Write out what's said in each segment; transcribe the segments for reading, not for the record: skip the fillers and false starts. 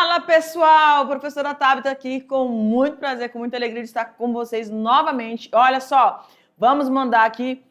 Fala, pessoal! Professora Tabita aqui, com muito prazer, com muita alegria de estar com vocês novamente. Olha só, vamos mandar aqui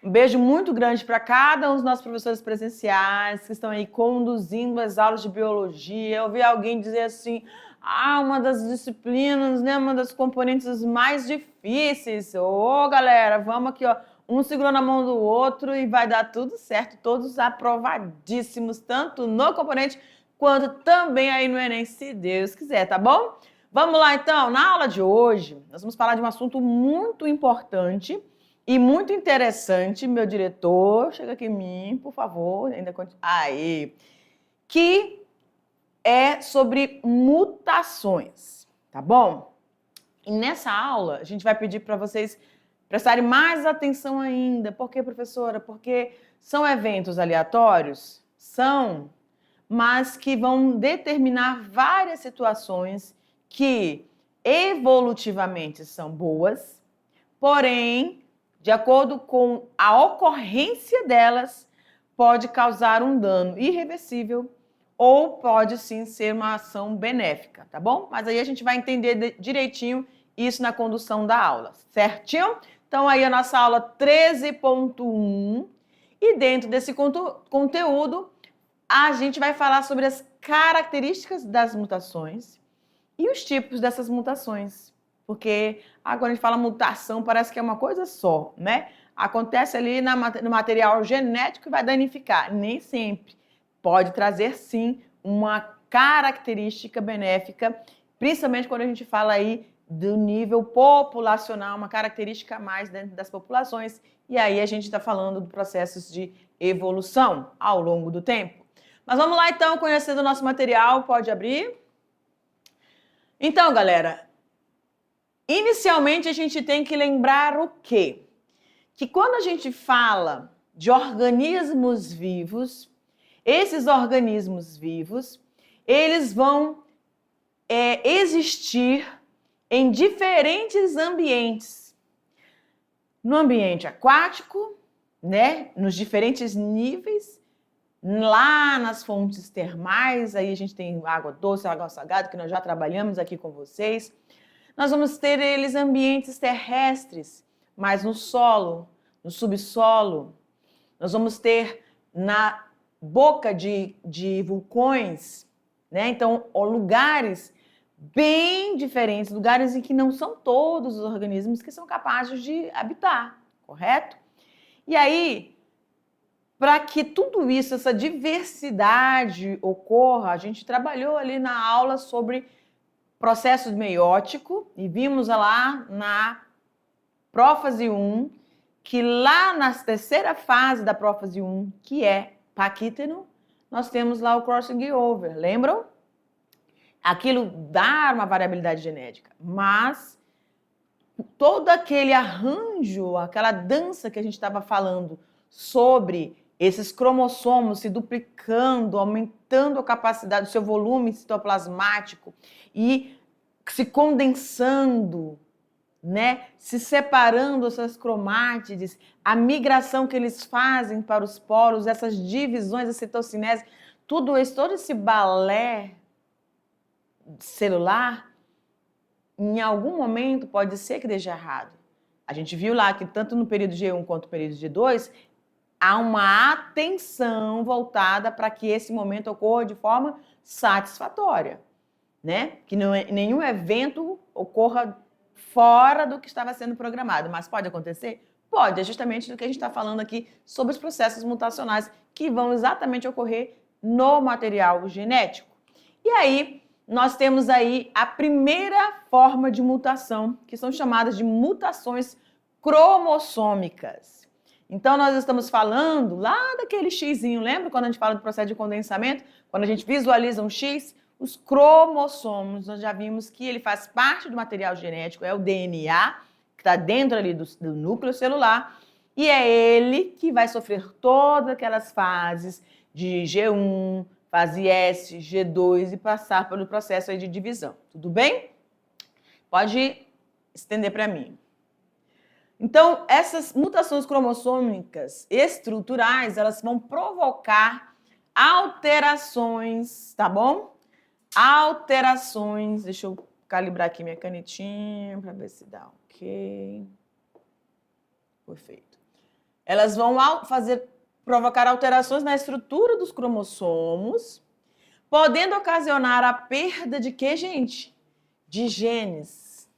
um beijo muito grande para cada um dos nossos professores presenciais que estão aí conduzindo as aulas de biologia. Eu ouvi alguém dizer assim, uma das disciplinas, né, uma das componentes mais difíceis. Ô, galera, vamos aqui, ó, um segurando a mão do outro e vai dar tudo certo, todos aprovadíssimos, tanto no componente quanto também aí no Enem, se Deus quiser, tá bom? Vamos lá, então. Na aula de hoje, nós vamos falar de um assunto muito importante e muito interessante. Meu diretor, chega aqui em mim, por favor. Aí. Que é sobre mutações, tá bom? E nessa aula, a gente vai pedir para vocês prestarem mais atenção ainda. Por quê, professora? Porque são eventos aleatórios? São, mas que vão determinar várias situações que evolutivamente são boas, porém, de acordo com a ocorrência delas, pode causar um dano irreversível ou pode sim ser uma ação benéfica, tá bom? Mas aí a gente vai entender direitinho isso na condução da aula, certinho? Então aí a nossa aula 13.1 e dentro desse conteúdo a gente vai falar sobre as características das mutações e os tipos dessas mutações. Porque quando a gente fala mutação, parece que é uma coisa só, né? Acontece ali no material genético e vai danificar. Nem sempre. Pode trazer, sim, uma característica benéfica, principalmente quando a gente fala aí do nível populacional, uma característica a mais dentro das populações. E aí a gente está falando de processos de evolução ao longo do tempo. Mas vamos lá, então, conhecer o nosso material. Pode abrir. Então, galera, inicialmente a gente tem que lembrar o quê? Que quando a gente fala de organismos vivos, esses organismos vivos, eles vão existir em diferentes ambientes. No ambiente aquático, né, nos diferentes níveis, lá nas fontes termais, aí a gente tem água doce, água salgada, que nós já trabalhamos aqui com vocês. Nós vamos ter eles ambientes terrestres, mas no solo, no subsolo. Nós vamos ter na boca de vulcões, né? Então, lugares bem diferentes, lugares em que não são todos os organismos que são capazes de habitar, correto? E aí, para que tudo isso, essa diversidade ocorra, a gente trabalhou ali na aula sobre processo meiótico e vimos lá na prófase 1, que lá na terceira fase da prófase 1, que é paquíteno, nós temos lá o crossing over, lembram? Aquilo dá uma variabilidade genética, mas todo aquele arranjo, aquela dança que a gente estava falando sobre esses cromossomos se duplicando, aumentando a capacidade do seu volume citoplasmático e se condensando, né? Se separando essas cromátides, a migração que eles fazem para os polos, essas divisões da citocinese, tudo isso, todo esse balé celular, em algum momento pode ser que deixe errado. A gente viu lá que tanto no período G1 quanto no período G2, há uma atenção voltada para que esse momento ocorra de forma satisfatória, né? Que nenhum evento ocorra fora do que estava sendo programado. Mas pode acontecer? Pode, é justamente do que a gente está falando aqui sobre os processos mutacionais que vão exatamente ocorrer no material genético. E aí, nós temos aí a primeira forma de mutação, que são chamadas de mutações cromossômicas. Então, nós estamos falando lá daquele xizinho, lembra quando a gente fala do processo de condensamento? Quando a gente visualiza um X, os cromossomos, nós já vimos que ele faz parte do material genético, é o DNA, que está dentro ali do núcleo celular, e é ele que vai sofrer todas aquelas fases de G1, fase S, G2 e passar pelo processo aí de divisão. Tudo bem? Pode estender para mim. Então, essas mutações cromossômicas estruturais, elas vão provocar alterações, tá bom? alterações. Deixa eu calibrar aqui minha canetinha para ver se dá ok. Perfeito. Elas vão provocar alterações na estrutura dos cromossomos, podendo ocasionar a perda de quê, gente? De genes.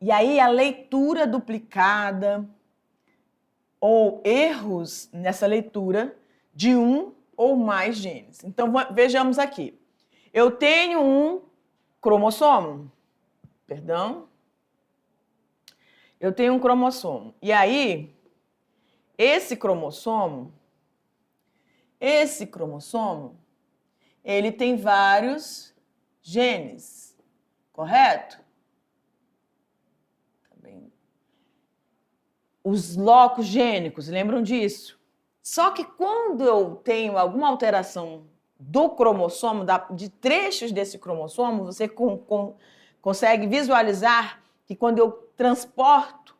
E aí a leitura duplicada ou erros nessa leitura de um ou mais genes. Então vejamos aqui. Eu tenho um cromossomo. Perdão. Eu tenho um cromossomo. E aí, esse cromossomo, ele tem vários genes, correto? Também. Os locos gênicos, lembram disso? Só que quando eu tenho alguma alteração do cromossomo, de trechos desse cromossomo, você consegue visualizar que quando eu transporto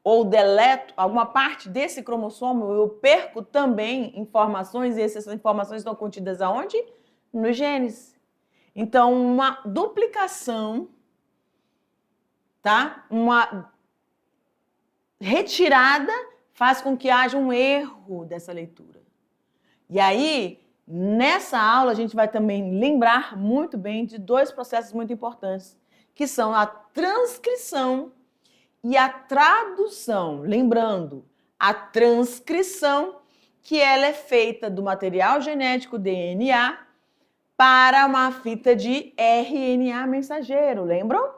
ou deleto alguma parte desse cromossomo, eu perco também informações, e essas informações estão contidas aonde? Nos genes. Então, uma duplicação, tá? Uma retirada faz com que haja um erro dessa leitura. E aí, nessa aula, a gente vai também lembrar muito bem de dois processos muito importantes, que são a transcrição e a tradução. Lembrando, a transcrição, que ela é feita do material genético DNA para uma fita de RNA mensageiro, lembram?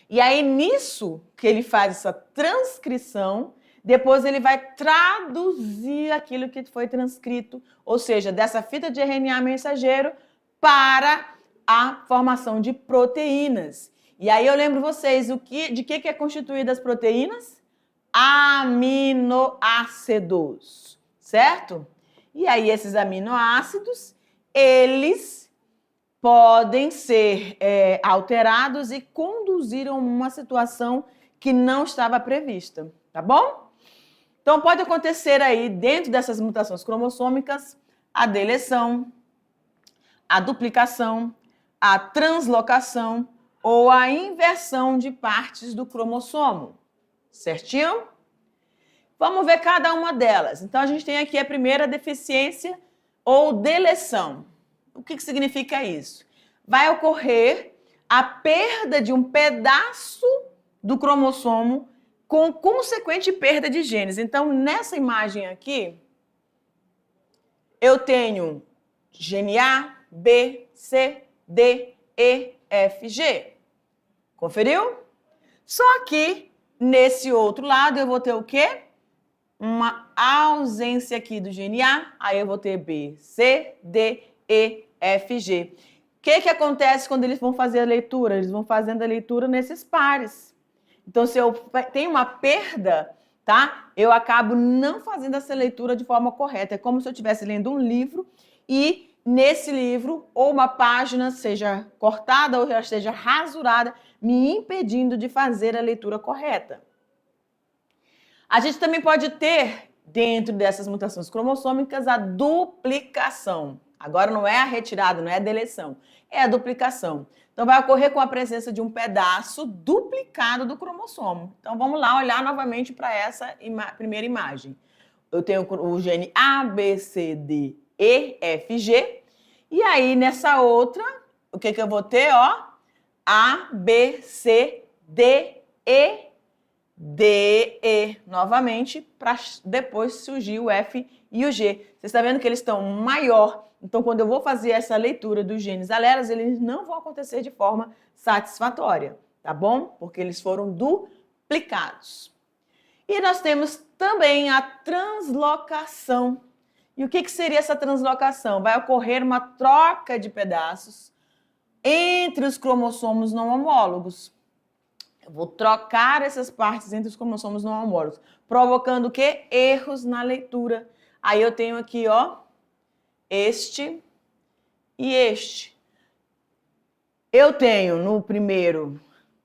E aí, nisso que ele faz essa transcrição, depois ele vai traduzir aquilo que foi transcrito, ou seja, dessa fita de RNA mensageiro para a formação de proteínas. E aí eu lembro vocês, de que é constituída as proteínas? Aminoácidos, certo? E aí esses aminoácidos, eles podem ser alterados e conduzir a uma situação que não estava prevista, tá bom? Então pode acontecer aí, dentro dessas mutações cromossômicas, a deleção, a duplicação, a translocação ou a inversão de partes do cromossomo, certinho? Vamos ver cada uma delas. Então a gente tem aqui a primeira, deficiência ou deleção. O que significa isso? Vai ocorrer a perda de um pedaço do cromossomo com consequente perda de genes. Então, nessa imagem aqui, eu tenho gene A, B, C, D, E, F, G. Conferiu? Só que, nesse outro lado, eu vou ter o quê? Uma ausência aqui do gene A, aí eu vou ter B, C, D, E, F, G. O que acontece quando eles vão fazer a leitura? Eles vão fazendo a leitura nesses pares. Então, se eu tenho uma perda, tá? Eu acabo não fazendo essa leitura de forma correta. É como se eu estivesse lendo um livro e nesse livro, ou uma página seja cortada ou já esteja rasurada, me impedindo de fazer a leitura correta. A gente também pode ter, dentro dessas mutações cromossômicas, a duplicação. Agora não é a retirada, não é a deleção, é a duplicação. Então vai ocorrer com a presença de um pedaço duplicado do cromossomo. Então vamos lá olhar novamente para essa primeira imagem. Eu tenho o gene A, B, C, D, E, F, G. E aí nessa outra, o que eu vou ter? Ó, A, B, C, D, E, D, E, novamente, para depois surgir o F e o G. Você está vendo que eles estão maior. Então, quando eu vou fazer essa leitura dos genes alelos, eles não vão acontecer de forma satisfatória, tá bom? Porque eles foram duplicados. E nós temos também a translocação. E o que seria essa translocação? Vai ocorrer uma troca de pedaços entre os cromossomos não homólogos. Eu vou trocar essas partes entre os cromossomos não homólogos, provocando o quê? Erros na leitura. Aí eu tenho aqui, ó, este e este. Eu tenho no primeiro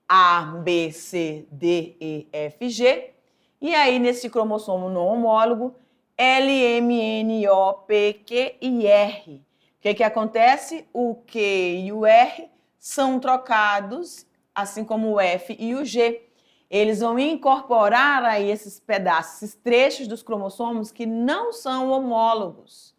A, B, C, D, E, F, G. E aí nesse cromossomo não homólogo, L, M, N, O, P, Q e R. O que acontece? O Q e o R são trocados, assim como o F e o G. Eles vão incorporar aí esses pedaços, esses trechos dos cromossomos que não são homólogos.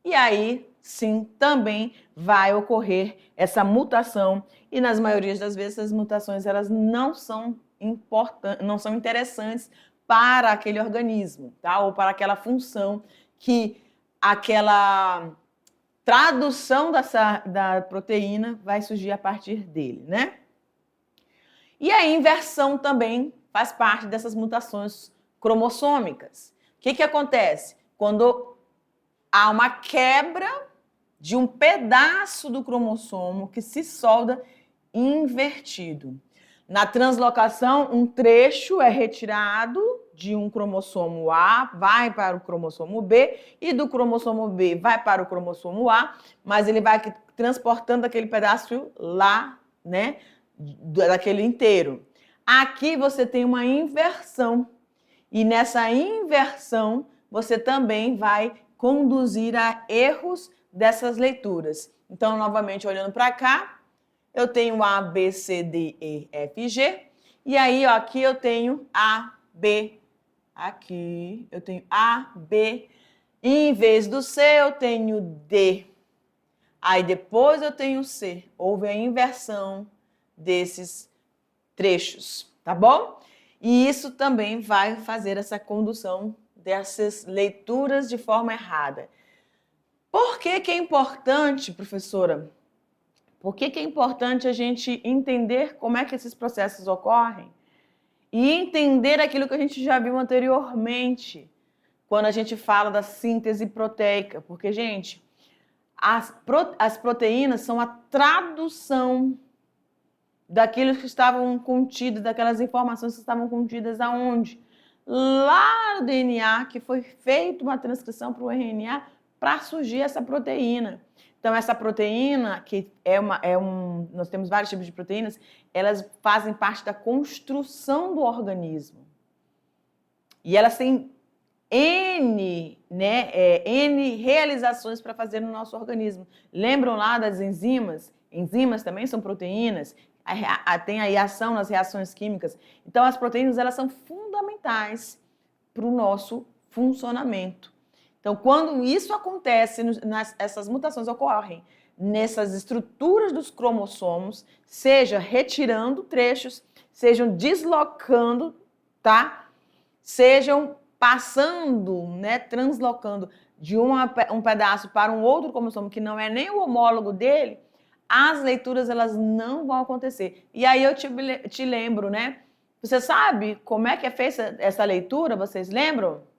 E aí, sim, também vai ocorrer essa mutação. E nas maiorias das vezes, as mutações elas não são importantes, não são interessantes para aquele organismo, tá? Ou para aquela função que aquela tradução da proteína vai surgir a partir dele, né? E a inversão também faz parte dessas mutações cromossômicas. O que acontece? Quando há uma quebra de um pedaço do cromossomo que se solda invertido. Na translocação, um trecho é retirado de um cromossomo A, vai para o cromossomo B, e do cromossomo B vai para o cromossomo A, mas ele vai transportando aquele pedaço lá, né, daquele inteiro. Aqui você tem uma inversão, e nessa inversão você também vai conduzir a erros dessas leituras. Então, novamente, olhando para cá, eu tenho A, B, C, D, E, F, G. E aí, ó, aqui eu tenho A, B. Aqui eu tenho A, B. E em vez do C, eu tenho D. Aí depois eu tenho C. Houve a inversão desses trechos, tá bom? E isso também vai fazer essa condução dessas leituras de forma errada. Por que é importante, professora? Por que é importante a gente entender como é que esses processos ocorrem e entender aquilo que a gente já viu anteriormente, quando a gente fala da síntese proteica? Porque, gente, as proteínas são a tradução daquilo que estavam contidos, daquelas informações que estavam contidas aonde? Lá no DNA, que foi feita uma transcrição para o RNA para surgir essa proteína. Então, essa proteína, que nós temos vários tipos de proteínas, elas fazem parte da construção do organismo. E elas têm N realizações para fazer no nosso organismo. Lembram lá das enzimas? Enzimas também são proteínas. Tem aí ação nas reações químicas. Então, as proteínas elas são fundamentais para o nosso funcionamento. Então, quando isso acontece, essas mutações ocorrem nessas estruturas dos cromossomos, seja retirando trechos, sejam deslocando, tá? Sejam passando, né, translocando de um pedaço para um outro cromossomo que não é nem o homólogo dele, as leituras elas não vão acontecer. E aí eu te lembro, né? Você sabe como é que é feita essa leitura? Vocês lembram?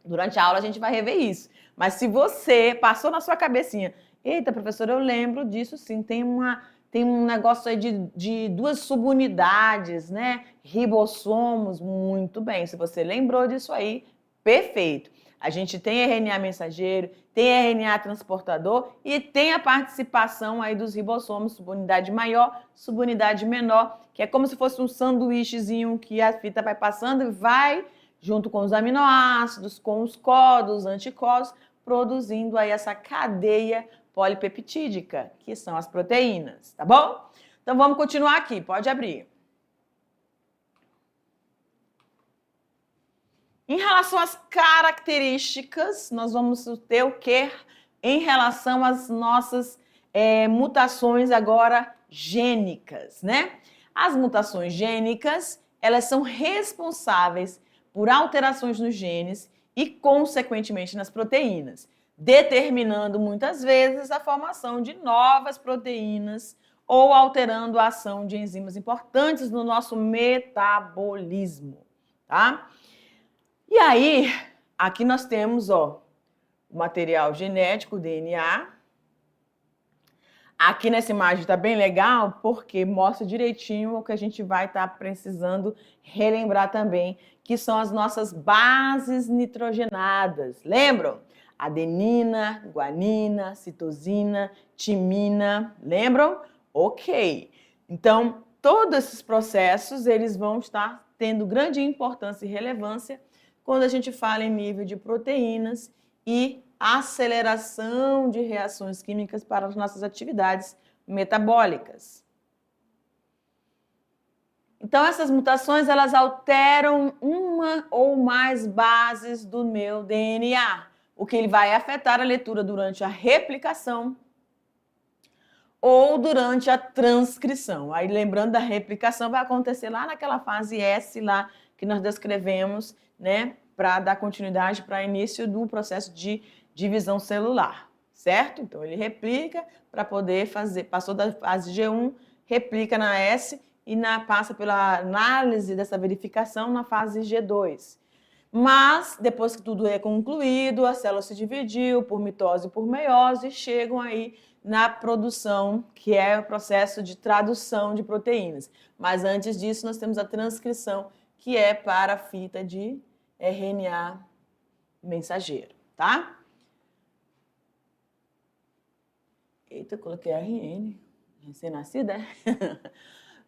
Durante a aula a gente vai rever isso. Mas se você passou na sua cabecinha, eita, professora, eu lembro disso sim, tem um negócio aí de duas subunidades, né? Ribossomos, muito bem. Se você lembrou disso aí, perfeito. A gente tem RNA mensageiro, tem RNA transportador e tem a participação aí dos ribossomos, subunidade maior, subunidade menor, que é como se fosse um sanduíchezinho que a fita vai passando e vai junto com os aminoácidos, com os códons, anticódons, produzindo aí essa cadeia polipeptídica, que são as proteínas, tá bom? Então vamos continuar aqui, pode abrir. Em relação às características, nós vamos ter o que em relação às nossas mutações agora gênicas, né? As mutações gênicas, elas são responsáveis por alterações nos genes e, consequentemente, nas proteínas, determinando muitas vezes a formação de novas proteínas ou alterando a ação de enzimas importantes no nosso metabolismo, tá? E aí, aqui nós temos, ó, o material genético, o DNA. Aqui nessa imagem está bem legal, porque mostra direitinho o que a gente vai estar precisando relembrar também, que são as nossas bases nitrogenadas. Lembram? Adenina, guanina, citosina, timina. Lembram? Ok. Então, todos esses processos, eles vão estar tendo grande importância e relevância quando a gente fala em nível de proteínas e aceleração de reações químicas para as nossas atividades metabólicas. Então, essas mutações, elas alteram uma ou mais bases do meu DNA, o que ele vai afetar a leitura durante a replicação ou durante a transcrição. Aí, lembrando da replicação, vai acontecer lá naquela fase S lá que nós descrevemos, né, para dar continuidade para o início do processo de divisão celular, certo? Então, ele replica para poder fazer, passou da fase G1, replica na S e passa pela análise dessa verificação na fase G2. Mas, depois que tudo é concluído, a célula se dividiu por mitose e por meiose, chegam aí na produção, que é o processo de tradução de proteínas. Mas antes disso, nós temos a transcrição, que é para a fita de RNA mensageiro, tá? Eita, coloquei RN, recém-nascida, é?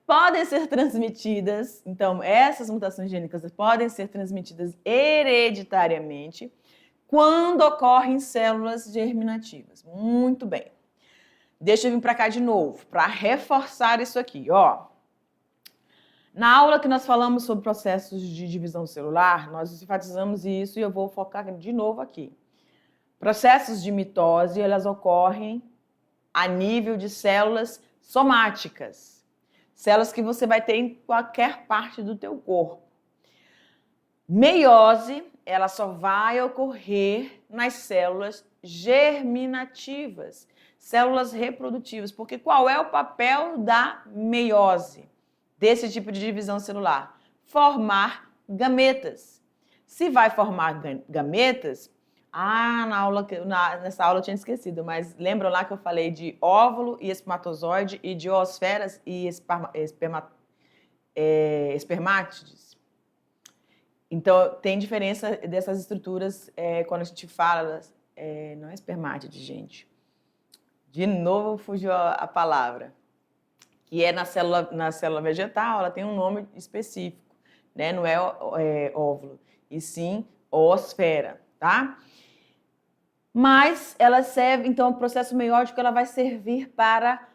Podem ser transmitidas, então essas mutações gênicas podem ser transmitidas hereditariamente quando ocorrem em células germinativas. Muito bem. Deixa eu vir para cá de novo, para reforçar isso aqui, ó. Na aula que nós falamos sobre processos de divisão celular, nós enfatizamos isso e eu vou focar de novo aqui. Processos de mitose, elas ocorrem a nível de células somáticas. Células que você vai ter em qualquer parte do teu corpo. Meiose, ela só vai ocorrer nas células germinativas, células reprodutivas. Porque qual é o papel da meiose, desse tipo de divisão celular? Formar gametas. Se vai formar gametas, nessa aula eu tinha esquecido, mas lembram lá que eu falei de óvulo e espermatozoide e de oosferas e espermátides? Então, tem diferença dessas estruturas quando a gente fala, não é espermátide, gente. De novo fugiu a palavra. Que é na célula vegetal, ela tem um nome específico, né? Não é óvulo, e sim oosfera, tá? Mas ela serve, então, o processo meiótico, ela vai servir para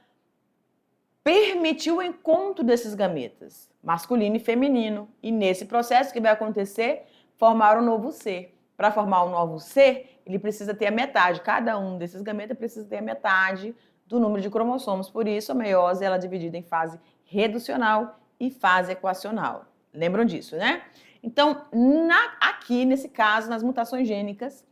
permitir o encontro desses gametas, masculino e feminino. E nesse processo que vai acontecer, formar um novo ser. Para formar um novo ser, ele precisa ter a metade. Cada um desses gametas precisa ter a metade do número de cromossomos. Por isso, a meiose ela é dividida em fase reducional e fase equacional. Lembram disso, né? Então, aqui, nesse caso, nas mutações gênicas,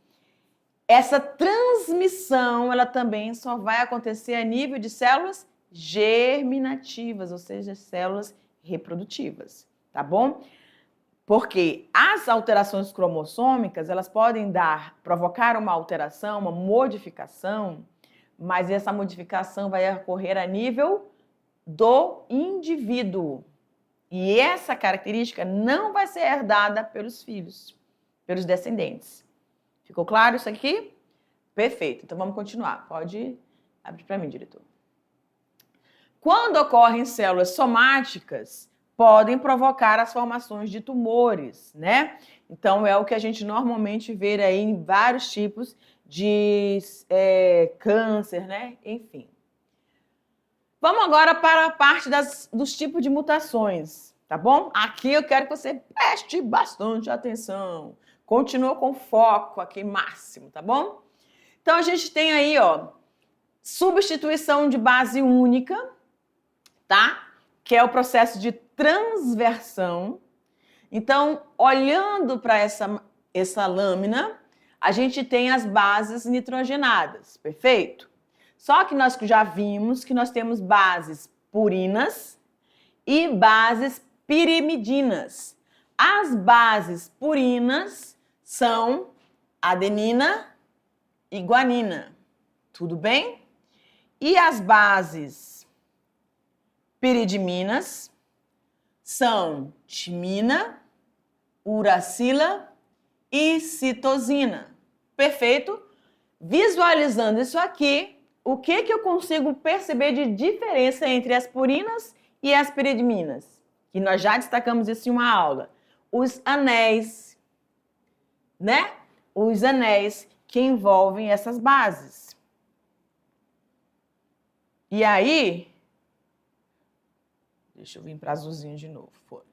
essa transmissão, ela também só vai acontecer a nível de células germinativas, ou seja, células reprodutivas, tá bom? Porque as alterações cromossômicas, elas podem provocar uma alteração, uma modificação, mas essa modificação vai ocorrer a nível do indivíduo. E essa característica não vai ser herdada pelos filhos, pelos descendentes. Ficou claro isso aqui? Perfeito. Então vamos continuar. Pode abrir para mim, diretor. Quando ocorrem células somáticas, podem provocar as formações de tumores, né? Então é o que a gente normalmente vê aí em vários tipos de câncer, né? Enfim. Vamos agora para a parte dos tipos de mutações, tá bom? Aqui eu quero que você preste bastante atenção. Continua com foco aqui máximo, tá bom? Então a gente tem aí, ó, substituição de base única, tá? Que é o processo de transversão. Então, olhando para essa lâmina, a gente tem as bases nitrogenadas, perfeito? Só que nós já vimos que nós temos bases purinas e bases pirimidinas. As bases purinas são adenina e guanina, tudo bem? E as bases piridiminas são timina, uracila e citosina. Perfeito? Visualizando isso aqui, o que eu consigo perceber de diferença entre as purinas e as piridiminas? Que nós já destacamos isso em uma aula. Os anéis, né? Os anéis que envolvem essas bases. E aí, deixa eu vir para azulzinho de novo. Foi.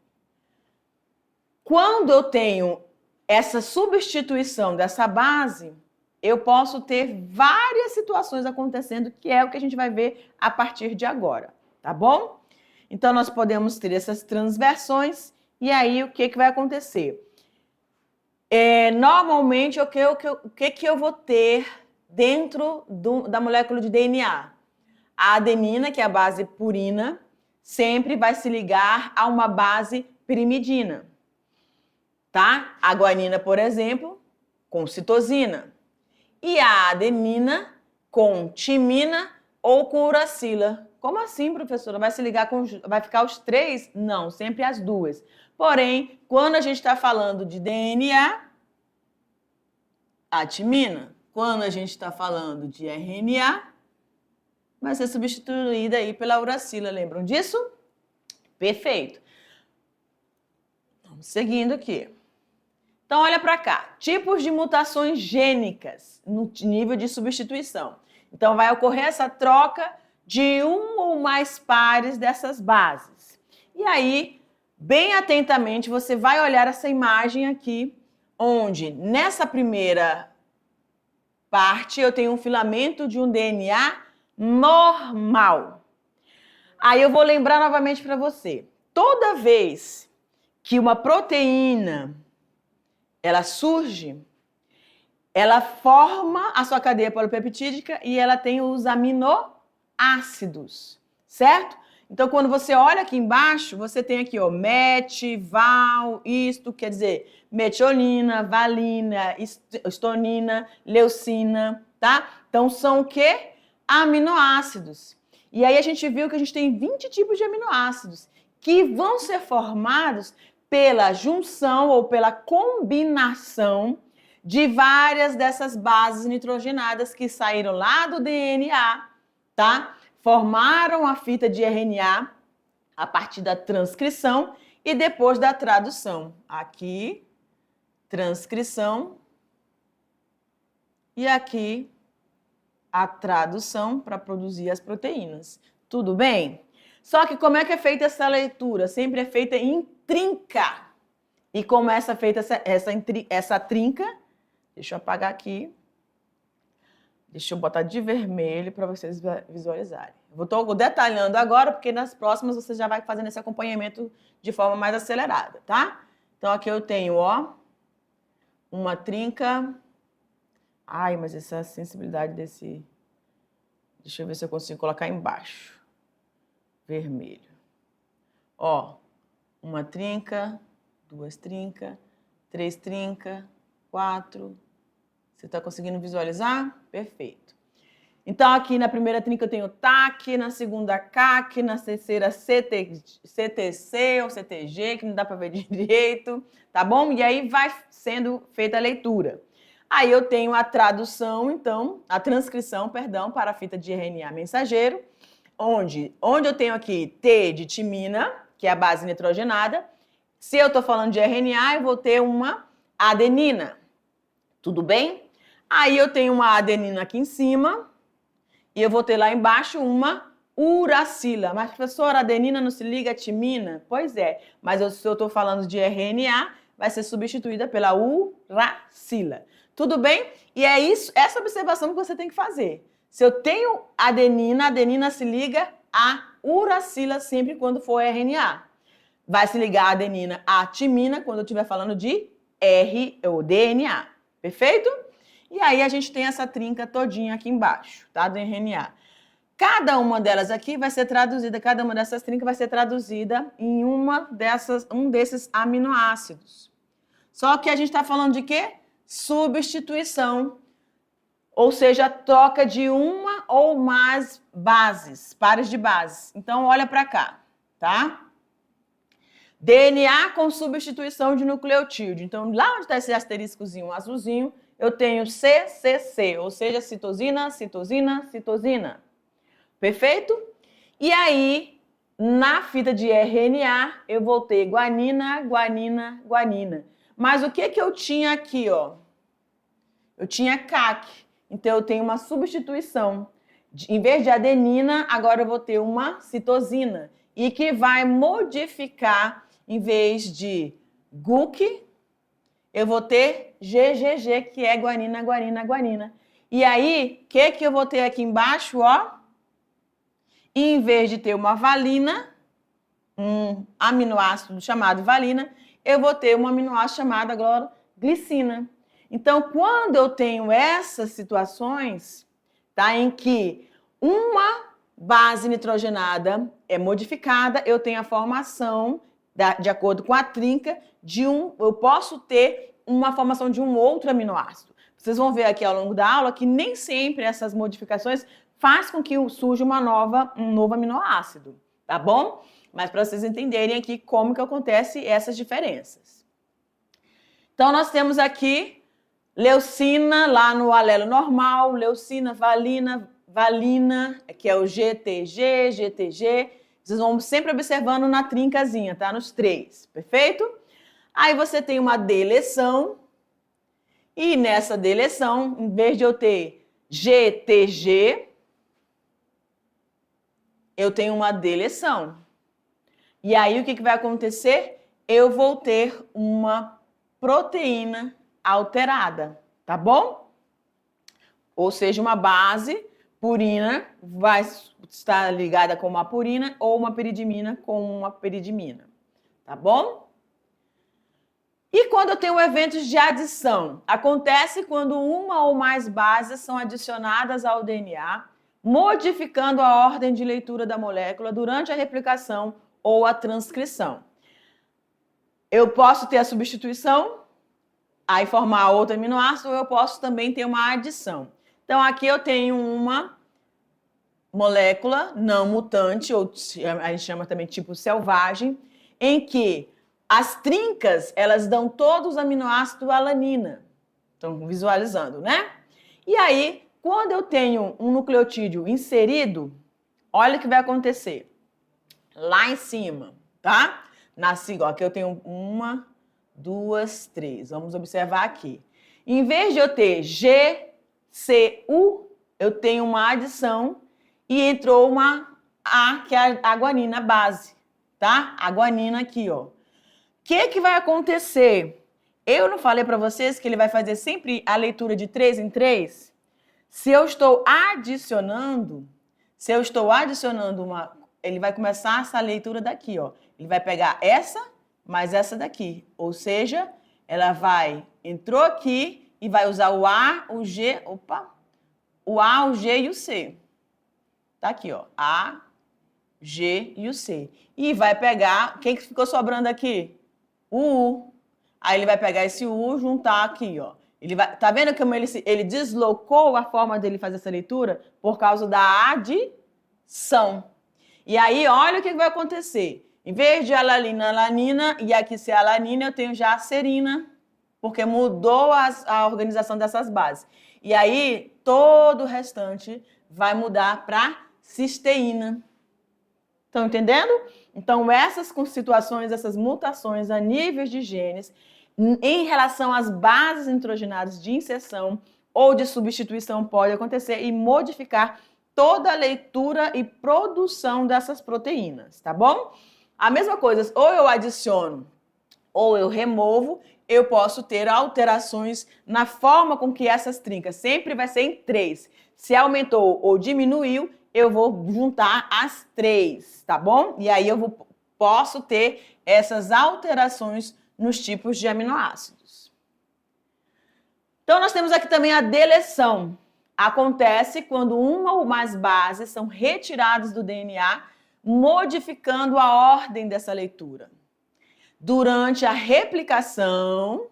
Quando eu tenho essa substituição dessa base, eu posso ter várias situações acontecendo, que é o que a gente vai ver a partir de agora, tá bom? Então, nós podemos ter essas transversões, e aí o que vai acontecer? Normalmente, o que eu vou ter dentro da molécula de DNA? A adenina, que é a base purina, sempre vai se ligar a uma base pirimidina, tá? A guanina, por exemplo, com citosina. E a adenina com timina ou com uracila. Como assim, professora? Vai se ligar com... Vai ficar os três? Não, sempre as duas. Porém, quando a gente está falando de DNA, a timina. Quando a gente está falando de RNA, vai ser substituída aí pela uracila. Lembram disso? Perfeito. Vamos seguindo aqui. Então, olha para cá. Tipos de mutações gênicas no nível de substituição. Então, vai ocorrer essa troca de um ou mais pares dessas bases. E aí, bem atentamente, você vai olhar essa imagem aqui, onde nessa primeira parte eu tenho um filamento de um DNA normal. Aí eu vou lembrar novamente para você. Toda vez que uma proteína ela surge, ela forma a sua cadeia polipeptídica e ela tem os aminoácidos, certo? Então, quando você olha aqui embaixo, você tem aqui, ó, met, val, isto quer dizer metionina, valina, histonina, leucina, tá? Então, são o quê? Aminoácidos. E aí a gente viu que a gente tem 20 tipos de aminoácidos que vão ser formados pela junção ou pela combinação de várias dessas bases nitrogenadas que saíram lá do DNA, tá? Formaram a fita de RNA a partir da transcrição e depois da tradução. Aqui, transcrição e aqui a tradução para produzir as proteínas. Tudo bem? Só que como é que é feita essa leitura? Sempre é feita em trinca. E como é feita essa trinca? Deixa eu apagar aqui. Deixa eu botar de vermelho para vocês visualizarem. Estou detalhando agora, porque nas próximas você já vai fazendo esse acompanhamento de forma mais acelerada, tá? Então aqui eu tenho, ó, uma trinca. Ai, mas essa sensibilidade desse... Deixa eu ver se eu consigo colocar embaixo. Vermelho. Ó, uma trinca, duas trincas, três trincas, quatro. Você está conseguindo visualizar? Perfeito. Então, aqui na primeira trinca eu tenho TAC, na segunda CAC, na terceira CTC ou CTG, que não dá para ver direito, tá bom? E aí vai sendo feita a leitura. Aí eu tenho a tradução, então, a transcrição, perdão, para a fita de RNA mensageiro, onde eu tenho aqui T de timina, que é a base nitrogenada. Se eu estou falando de RNA, eu vou ter uma adenina. Tudo bem? Aí eu tenho uma adenina aqui em cima e eu vou ter lá embaixo uma uracila. Mas, professora, a adenina não se liga a timina? Pois é, mas se eu estou falando de RNA, vai ser substituída pela uracila. Tudo bem? E é isso, essa observação que você tem que fazer. Se eu tenho adenina, a adenina se liga a uracila sempre quando for RNA. Vai se ligar a adenina à timina quando eu estiver falando de R ou DNA. Perfeito? E aí a gente tem essa trinca todinha aqui embaixo, tá? Do RNA. Cada uma delas aqui vai ser traduzida, cada uma dessas trincas vai ser traduzida em um desses aminoácidos. Só que a gente está falando de quê? Substituição, ou seja, troca de uma ou mais bases, pares de bases. Então, olha para cá, tá? DNA com substituição de nucleotídeo. Então, lá onde está esse asteriscozinho azulzinho, eu tenho CCC, ou seja, citosina, citosina, citosina. Perfeito? E aí, na fita de RNA, eu vou ter guanina, guanina, guanina. Mas o que eu tinha aqui, ó? eu tinha CAC. Então, eu tenho uma substituição. Em vez de adenina, agora eu vou ter uma citosina. E que vai modificar, em vez de GUC, eu vou ter GGG, que é guanina, guanina, guanina. E aí, o que eu vou ter aqui embaixo, ó? Em vez de ter uma valina, um aminoácido chamado valina, eu vou ter um aminoácido chamado agora glicina. Então, quando eu tenho essas situações, tá, em que uma base nitrogenada é modificada, eu tenho a formação, de acordo com a trinca, eu posso ter uma formação de um outro aminoácido. Vocês vão ver aqui ao longo da aula que nem sempre essas modificações faz com que surja um novo aminoácido, tá bom? Mas para vocês entenderem aqui como que acontece essas diferenças. Então, nós temos aqui leucina lá no alelo normal, leucina, valina, que é o GTG, GTG. Vocês vão sempre observando na trincazinha, tá? Nos 3, perfeito? Aí você tem uma deleção. E nessa deleção, em vez de eu ter GTG, eu tenho uma deleção. E aí o que vai acontecer? Eu vou ter uma proteína alterada, tá bom? Ou seja, uma base purina vai estar ligada com uma purina ou uma peridimina com uma peridimina, tá bom? E quando eu tenho eventos de adição? Acontece quando uma ou mais bases são adicionadas ao DNA, modificando a ordem de leitura da molécula durante a replicação ou a transcrição. Eu posso ter a substituição, aí formar outro aminoácido, ou eu posso também ter uma adição. Então, aqui eu tenho uma molécula não mutante, ou a gente chama também tipo selvagem, em que as trincas, elas dão todos os aminoácidos alanina. Estão visualizando, né? E aí, quando eu tenho um nucleotídeo inserido, olha o que vai acontecer. Lá em cima, tá? Aqui eu tenho 1, 2, 3. Vamos observar aqui. Em vez de eu ter GCU, eu tenho uma adição e entrou uma A, que é a guanina base, tá? A guanina aqui, ó. O que vai acontecer? Eu não falei para vocês que ele vai fazer sempre a leitura de 3 em 3? Se eu estou adicionando ele vai começar essa leitura daqui, ó. Ele vai pegar essa, mais essa daqui. Ou seja, ela entrou aqui e vai usar o A, o G, o A, o G e o C. Tá aqui, ó. A, G e o C. E vai pegar, quem que ficou sobrando aqui? O U. Aí ele vai pegar esse U, juntar aqui, ó. Tá vendo como ele deslocou a forma dele fazer essa leitura? Por causa da adição. E aí, olha o que vai acontecer. Em vez de alanina, alanina, e aqui ser alanina, eu tenho já a serina, porque mudou a organização dessas bases. E aí, todo o restante vai mudar para cisteína. Estão entendendo? Então, essas situações, essas mutações a níveis de genes, em relação às bases nitrogenadas de inserção ou de substituição, pode acontecer e modificar toda a leitura e produção dessas proteínas, tá bom? A mesma coisa, ou eu adiciono ou eu removo, eu posso ter alterações na forma com que essas trincas, sempre vai ser em 3. Se aumentou ou diminuiu, eu vou juntar as 3, tá bom? E aí eu posso ter essas alterações nos tipos de aminoácidos. Então, nós temos aqui também a deleção. Acontece quando uma ou mais bases são retiradas do DNA, modificando a ordem dessa leitura. Durante a replicação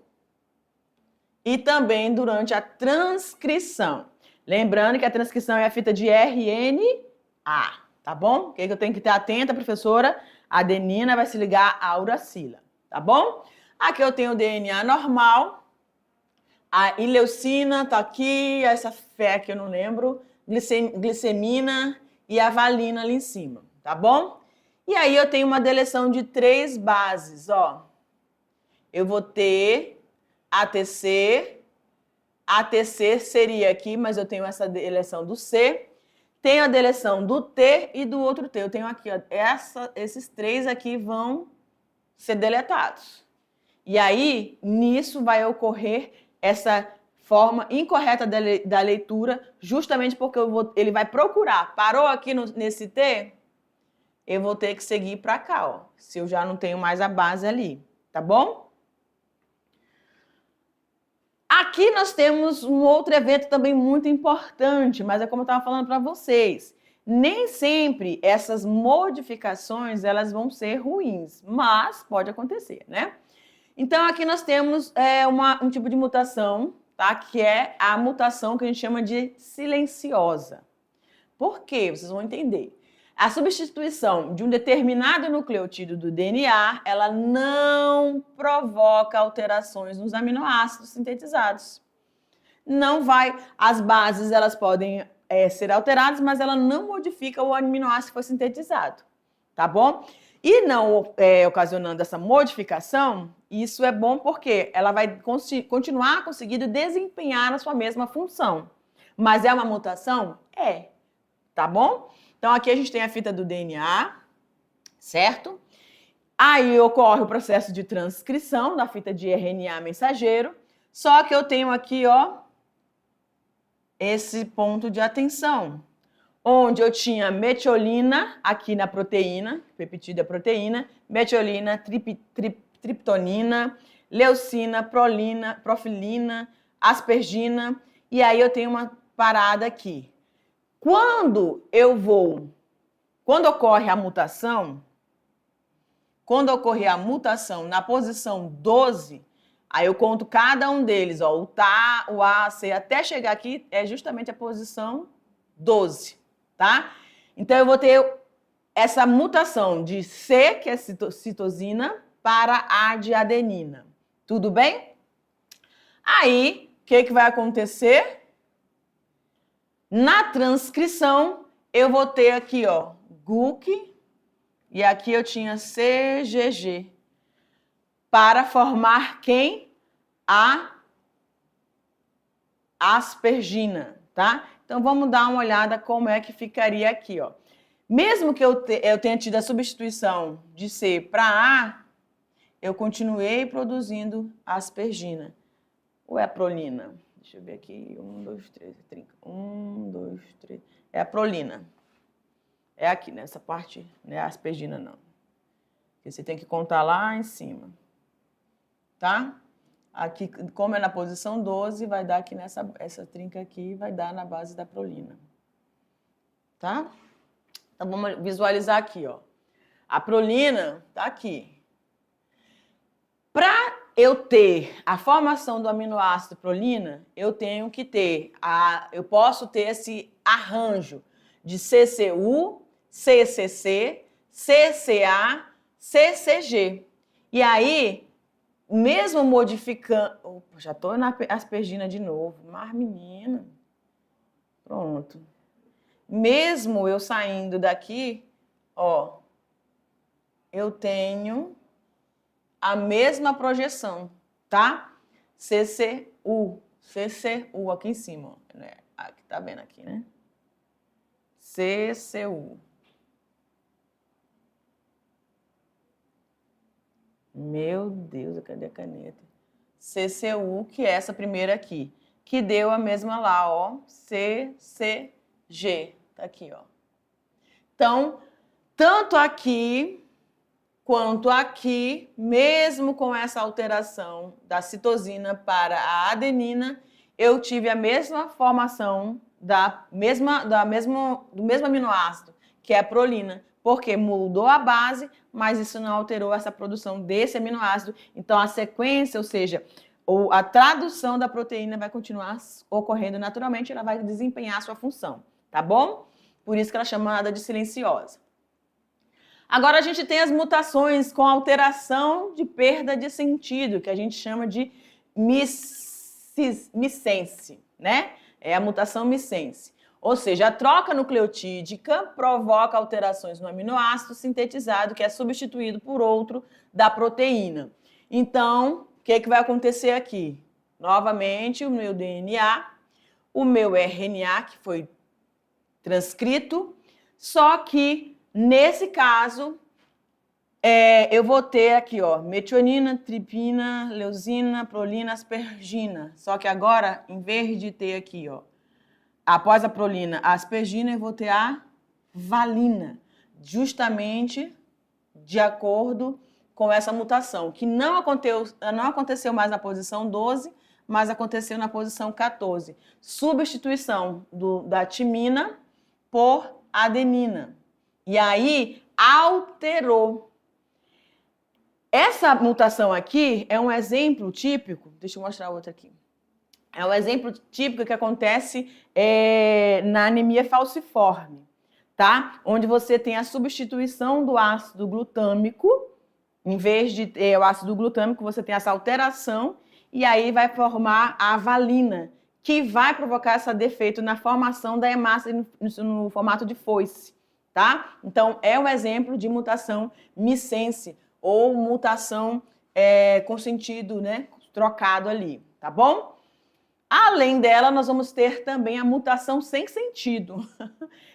e também durante a transcrição. Lembrando que a transcrição é a fita de RNA, tá bom? O que eu tenho que ter atenta, professora? A adenina vai se ligar à uracila, tá bom? Aqui eu tenho o DNA normal, a ileucina tá aqui, essa fé que eu não lembro, glicemina e a valina ali em cima, tá bom? E aí eu tenho uma deleção de 3 bases, ó. Eu vou ter ATC, A TC seria aqui, mas eu tenho essa deleção do C, tenho a deleção do T e do outro T. Eu tenho aqui, ó, esses três aqui vão ser deletados. E aí, nisso vai ocorrer essa forma incorreta da leitura, justamente porque ele vai procurar. Parou aqui nesse T, eu vou ter que seguir para cá, ó, se eu já não tenho mais a base ali, tá bom? Aqui nós temos um outro evento também muito importante, mas é como eu estava falando para vocês. Nem sempre essas modificações elas vão ser ruins, mas pode acontecer, né? Então aqui nós temos um tipo de mutação, tá? Que é a mutação que a gente chama de silenciosa. Por quê? Vocês vão entender. A substituição de um determinado nucleotídeo do DNA, ela não provoca alterações nos aminoácidos sintetizados. Não vai, as bases elas podem ser alteradas, mas ela não modifica o aminoácido que foi sintetizado, tá bom? E não ocasionando essa modificação, isso é bom porque ela vai continuar conseguindo desempenhar a sua mesma função. Mas é uma mutação? É, tá bom? Então, aqui a gente tem a fita do DNA, certo? Aí ocorre o processo de transcrição da fita de RNA mensageiro, só que eu tenho aqui, ó, esse ponto de atenção, onde eu tinha metiolina aqui na proteína, peptídeo é proteína, metiolina, triptonina, leucina, prolina, profilina, aspergina, e aí eu tenho uma parada aqui. Quando ocorre a mutação, quando ocorrer a mutação na posição 12, aí eu conto cada um deles, ó, o Tá, o A, C, até chegar aqui é justamente a posição 12, tá? Então eu vou ter essa mutação de C, que é citosina, para A de adenina. Tudo bem? Aí, o que vai acontecer? Na transcrição, eu vou ter aqui, ó, GUC, e aqui eu tinha CGG, para formar quem? A aspergina, tá? Então, vamos dar uma olhada como é que ficaria aqui, ó. Mesmo que eu tenha tido a substituição de C para A, eu continuei produzindo aspergina. Ou é a prolina? Deixa eu ver aqui. 1, 2, 3, trinca. 1, 2, 3. É a prolina. É aqui, nessa parte, não é a aspergina, não. Porque você tem que contar lá em cima. Tá? Aqui, como é na posição 12, vai dar aqui essa trinca aqui, vai dar na base da prolina. Tá? Então, vamos visualizar aqui, ó. A prolina tá aqui. Para eu ter a formação do aminoácido prolina, eu tenho que ter, eu posso ter esse arranjo de CCU, CCC, CCA, CCG. E aí, mesmo modificando... Opa, já estou na aspergina de novo. Mas, menina... Pronto. Mesmo eu saindo daqui, ó, eu tenho a mesma projeção, tá? CCU aqui em cima, ó, né? Aqui, tá vendo aqui, né? CCU. Meu Deus, cadê a caneta? CCU, que é essa primeira aqui, que deu a mesma lá, ó, CCG, tá aqui, ó. Então, tanto aqui quanto aqui, mesmo com essa alteração da citosina para a adenina, eu tive a mesma formação do mesmo aminoácido, que é a prolina, porque mudou a base, mas isso não alterou essa produção desse aminoácido. Então, a sequência, ou seja, a tradução da proteína vai continuar ocorrendo naturalmente, ela vai desempenhar a sua função, tá bom? Por isso que ela é chamada de silenciosa. Agora a gente tem as mutações com alteração de perda de sentido, que a gente chama de missense, né? É a mutação missense. Ou seja, a troca nucleotídica provoca alterações no aminoácido sintetizado, que é substituído por outro da proteína. Então, o que vai acontecer aqui? novamente o meu DNA, o meu RNA, que foi transcrito, só que, nesse caso, eu vou ter aqui, ó, metionina, tripina, leucina, prolina, aspergina. Só que agora, em vez de ter aqui, ó, após a prolina, a aspergina, eu vou ter a valina, justamente de acordo com essa mutação, que não aconteceu mais na posição 12, mas aconteceu na posição 14. Substituição da timina por adenina. E aí, alterou. Essa mutação aqui é um exemplo típico, deixa eu mostrar outra aqui. É um exemplo típico que acontece na anemia falciforme, tá? Onde você tem a substituição do ácido glutâmico, em vez de ter o ácido glutâmico, você tem essa alteração, e aí vai formar a valina, que vai provocar esse defeito na formação da hemácia no formato de foice, tá? Então, é um exemplo de mutação missense, ou mutação com sentido, né, trocado ali, tá bom? Além dela, nós vamos ter também a mutação sem sentido.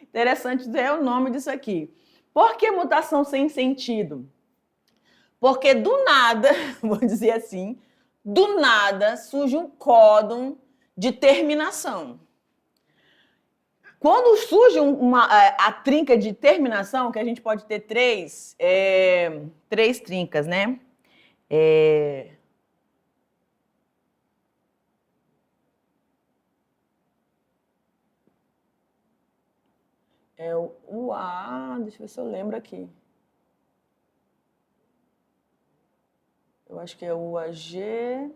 Interessante é o nome disso aqui. Por que mutação sem sentido? Porque do nada, vou dizer assim, do nada surge um códon de terminação. Quando surge a trinca de terminação, que a gente pode ter três trincas, né? É o UA, deixa eu ver se eu lembro aqui. Eu acho que é o UAG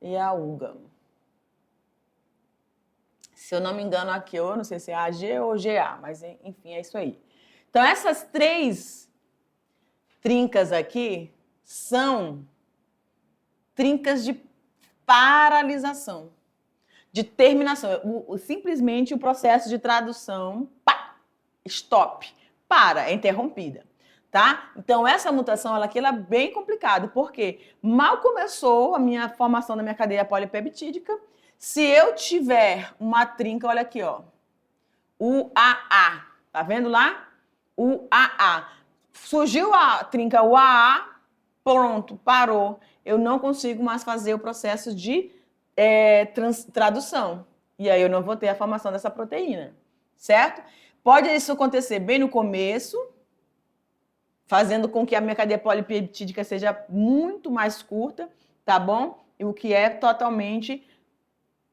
e a UGA. Se eu não me engano aqui, eu não sei se é AG ou GA, mas enfim, é isso aí. Então, essas três trincas aqui são trincas de paralisação, de terminação. Simplesmente o processo de tradução, pá, stop, para, é interrompida, tá? Então, essa mutação ela é bem complicada, porque mal começou a minha formação da minha cadeia polipeptídica, se eu tiver uma trinca, olha aqui, ó, UAA, tá vendo lá? UAA. Surgiu a trinca UAA, pronto, parou. Eu não consigo mais fazer o processo de tradução. E aí eu não vou ter a formação dessa proteína, certo? Pode isso acontecer bem no começo, fazendo com que a minha cadeia polipeptídica seja muito mais curta, tá bom? E o que é totalmente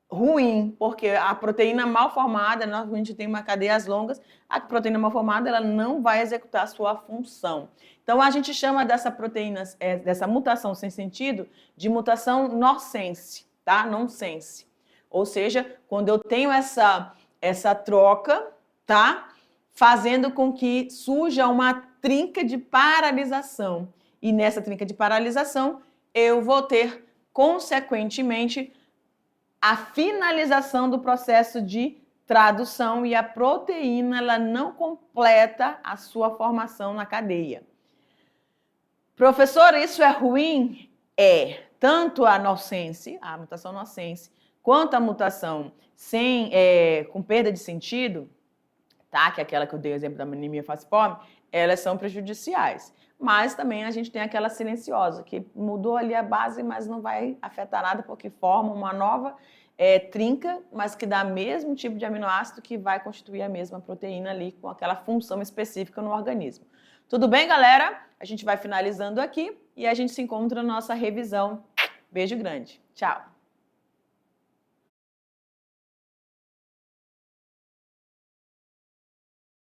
ruim, porque a proteína mal formada, normalmente tem uma cadeias longas, a proteína mal formada ela não vai executar a sua função. Então a gente chama dessa proteína, dessa mutação sem sentido, de mutação nonsense, tá? Nonsense. Ou seja, quando eu tenho essa troca, tá? Fazendo com que surja uma trinca de paralisação. E nessa trinca de paralisação, eu vou ter, consequentemente, a finalização do processo de tradução e a proteína ela não completa a sua formação na cadeia. Professor, isso é ruim? É. Tanto a nonsense, a mutação nonsense, quanto a mutação com perda de sentido, tá? Que é aquela que eu dei o exemplo da anemia falciforme, elas são prejudiciais. Mas também a gente tem aquela silenciosa, que mudou ali a base, mas não vai afetar nada, porque forma uma nova trinca, mas que dá o mesmo tipo de aminoácido que vai constituir a mesma proteína ali, com aquela função específica no organismo. Tudo bem, galera? A gente vai finalizando aqui e a gente se encontra na nossa revisão. Beijo grande. Tchau!